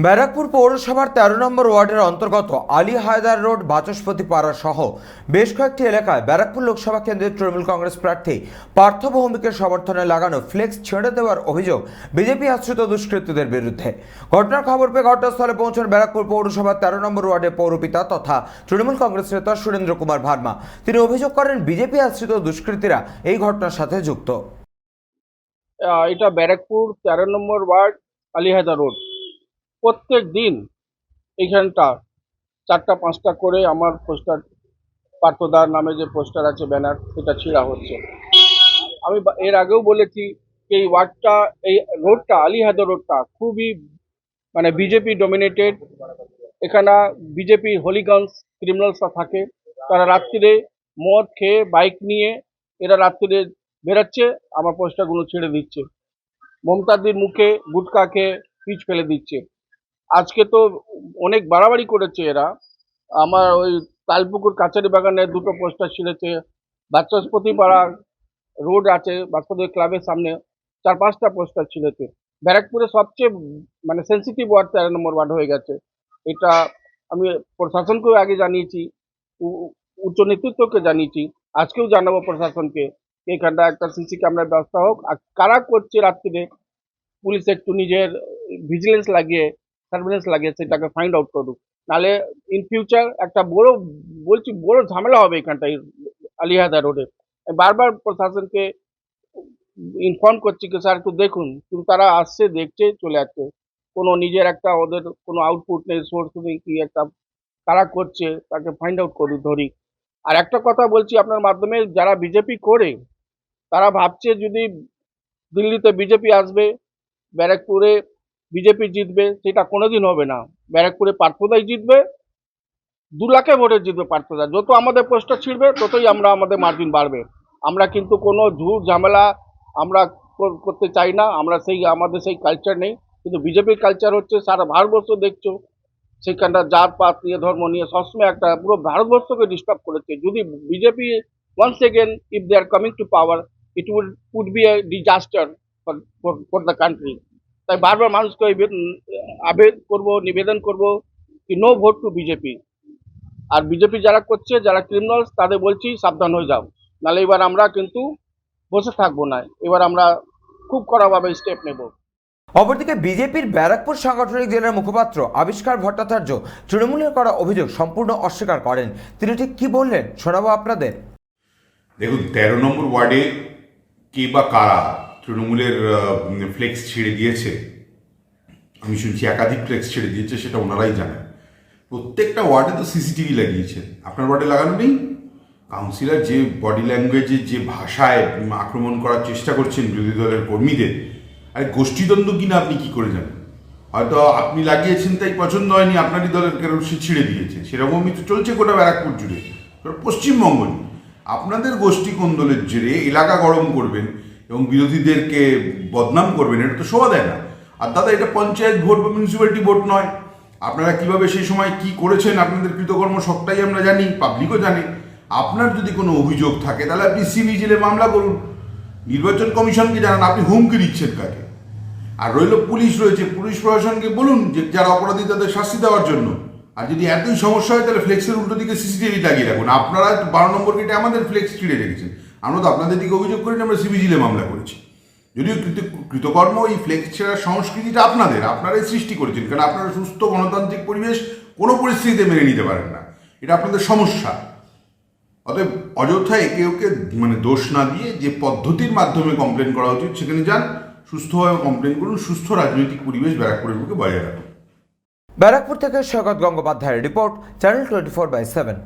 ব্যারাকপুর পৌরসভার ১৩ নম্বর ওয়ার্ডের অন্তর্গত আলী হায়দার রোড বাচস্পতি পাড়া সহ বেশ কয়েকটি এলাকায় ব্যারাকপুর লোকসভা কেন্দ্রের তৃণমূল কংগ্রেস প্রার্থী পার্থ ভৌমিকের সমর্থনে লাগানো ফ্লেক্স ছেড়ে দেওয়ার অভিযোগ বিজেপি আশ্রিত দুষ্কৃতীদের বিরুদ্ধে। ঘটনার খবর পেয়ে ঘটনাস্থলে পৌঁছান ব্যারাকপুর পৌরসভার ১৩ নম্বর ওয়ার্ডের পৌরপিতা তথা তৃণমূল কংগ্রেস নেতা সুরেন্দ্র কুমার ভার্মা। তিনি অভিযোগ করেন বিজেপি আশ্রিত দুষ্কৃতীরা এই ঘটনার সাথে যুক্ত। এটা ব্যারাকপুর ১৩ নম্বর ওয়ার্ড আলী হায়দার রোড। প্রত্যেক দিন এইখানটা ৪টা-৫টা করে আমার পোস্টার, পার্থদার নামে যে পোস্টার আছে, ব্যানার, সেটা ছিঁড়া হচ্ছে। আমি এর আগেও বলেছি এই ওয়ার্ডটা, এই রোডটা, আলী হায়দার রোডটা খুবই বিজেপি ডমিনেটেড। এখানে বিজেপি হলিগঞ্জ ক্রিমিনালসরা থাকে। তারা রাত্রিরে মদ খেয়ে বাইক নিয়ে এরা রাত্রিরে বেরোচ্ছে, আমার পোস্টারগুলো ছেড়ে দিচ্ছে। মমতাদির মুখে গুটখা খেয়ে পিচ ফেলে দিচ্ছে। আজকে তো অনেক বাড়াবাড়ি করেছে এরা। আমার ওই তালপুকুর কাছারি বাগানে 2টো পোস্টার ছিঁড়েছে। বাচস্পতি পাড়া রোড আছে, বাচ্চাদের ক্লাবের সামনে 4-5টা পোস্টার ছিঁড়েছে। ব্যারাকপুরে সবচেয়ে সেন্সিটিভ ওয়ার্ড 13 নম্বর ওয়ার্ড হয়ে গেছে। এটা আমি প্রশাসনকেও আগে জানিয়েছি, উচ্চ নেতৃত্বকে জানিয়েছি, আজকেও জানাবো প্রশাসনকে। এখানটা একটা সিসি ক্যামেরার ব্যবস্থা হোক। আর কারা করছে রাত্রিরে, পুলিশ একটু নিজের ভিজিলেন্স লাগিয়ে, সার্ভিলেন্স লাগিয়ে সেটাকে ফাইন্ড আউট করুক। নাহলে ইন ফিউচার একটা বড় ঝামেলা হবে এখানটায় আলী হায়দার রোডে। বারবার প্রশাসনকে ইনফর্ম করছি কি স্যার একটু দেখুন, কিন্তু তারা আসছে, দেখছে, চলে যাচ্ছে। কোনো নিজের একটা, ওদের কোনো আউটপুট নেই, সোর্স নেই, কি একটা কারা করছে তাকে ফাইন্ড আউট করি, ধরি। আর একটা কথা বলছি আপনার মাধ্যমে, যারা বিজেপি করে তারা ভাবছে যদি দিল্লিতে বিজেপি আসবে, ব্যারাকপুরে বিজেপি জিতবে, সেটা কোনোদিন হবে না। ব্যারাকপুরে পার্থদাই জিতবে, 2 লাখে ভোটে জিতবে পার্থদা। যত আমাদের পোস্টার ছিঁড়বে ততই আমাদের মার্জিন বাড়বে। আমরা কিন্তু কোনো ঝুট ঝামেলা আমরা করতে চাই না। আমাদের সেই কালচার নেই। কিন্তু বিজেপির কালচার হচ্ছে, সারা ভারতবর্ষ দেখছো, সেখানটা জাত পাত নিয়ে, ধর্ম নিয়ে সবসময় একটা পুরো ভারতবর্ষকে ডিস্টার্ব করেছে। যদি BJP once again if they are coming to power, it would be a disaster for the country. তাই বারবার মানুষকে নিবেদন করব কি নো ভোট টু বিজেপি। আর বিজেপি যারা করছে, যারা ক্রিমিনালস, তাদের বলছি সাবধান হয়ে যাও, নাহলে এবার আমরা কিন্তু বসে থাকবো না। এবার আমরা খুব কড়াভাবে স্টেপ নেব। অপরদিকে বিজেপির ব্যারাকপুর সাংগঠনিক জেলার মুখপাত্র আবিষ্কার ভট্টাচার্য তৃণমূলের করা অভিযোগ সম্পূর্ণ অস্বীকার করেন। তিনি ঠিক কি বললেন শোনাবো আপনাদের। দেখুন, 13 নম্বর ওয়ার্ডে কে বা কারা তৃণমূলের ফ্লেক্স ছেড়ে দিয়েছে, আমি শুনছি একাধিক ফ্লেক্স ছেড়ে দিয়েছে, সেটা ওনারাই জানেন। প্রত্যেকটা ওয়ার্ডে তো সিসিটিভি লাগিয়েছে। আপনার ওয়ার্ডে লাগানো নেই? কাউন্সিলর যে বডি ল্যাঙ্গুয়েজে, যে ভাষায় আক্রমণ করার চেষ্টা করছেন বিরোধী দলের কর্মীদের, আরে গোষ্ঠীদ্বন্দ্ব কিনা আপনি কি করে জানেন? হয়তো আপনি লাগিয়েছেন তাই পছন্দ হয়নি, আপনারই দলের কেউ সে ছিঁড়ে দিয়েছে। সেরকমই তো চলছে গোটা ব্যারাকপুর জুড়ে, পশ্চিমবঙ্গ নিয়ে। আপনাদের গোষ্ঠী কোন্দলের জেরে এলাকা গরম করবেন এবং বিরোধীদেরকে বদনাম করবেন, এটা তো শোভা দেয় না। আর দাদা, এটা পঞ্চায়েত ভোট বা মিউনিসিপ্যালিটি ভোট নয়। আপনারা কিভাবে সেই সময় কি করেছেন, আপনাদের কৃতকর্ম সবটাই আমরা জানি, পাবলিকও জানে। আপনার যদি কোনো অভিযোগ থাকে তাহলে আপনি সিভিজিলে মামলা করুন, নির্বাচন কমিশনকে জানান আপনি হুমকি দিচ্ছেন কাকে। আর রইল পুলিশ রয়েছে, পুলিশ প্রশাসনকে বলুন যে যারা অপরাধী তাদের শাস্তি দেওয়ার জন্য। আর যদি এতই সমস্যা হয় তাহলে ফ্লেক্সের উল্টো দিকে সিসিটিভি লাগিয়ে রাখুন। আপনারা 12 নম্বর গেটে আমাদের ফ্লেক্স ছিঁড়ে রেখেছেন, আমরা তো আপনাদের দিকে অভিযোগ করিনি, আমরা সিভিজিলে মামলা করেছি। যদিও কৃতকর্ম এই ফ্লেক্স ছেঁড়ার সংস্কৃতিটা আপনারাই সৃষ্টি করেছেন, কারণ আপনারা সুস্থ গণতান্ত্রিক পরিবেশ কোনো পরিস্থিতিতে মেনে নিতে পারেন না, এটা আপনাদের সমস্যা। অতএব অযথা একে ওকে দোষ না দিয়ে যে পদ্ধতির মাধ্যমে কমপ্লেন করা উচিত সেখানে যান, সুস্থভাবে কমপ্লেন করুন, সুস্থ রাজনৈতিক পরিবেশ ব্যারাকপুরের বুকে বজায় রাখুন। ব্যারাকপুর থেকে সৈকত গঙ্গোপাধ্যায়ের রিপোর্ট, চ্যানেল 24/7।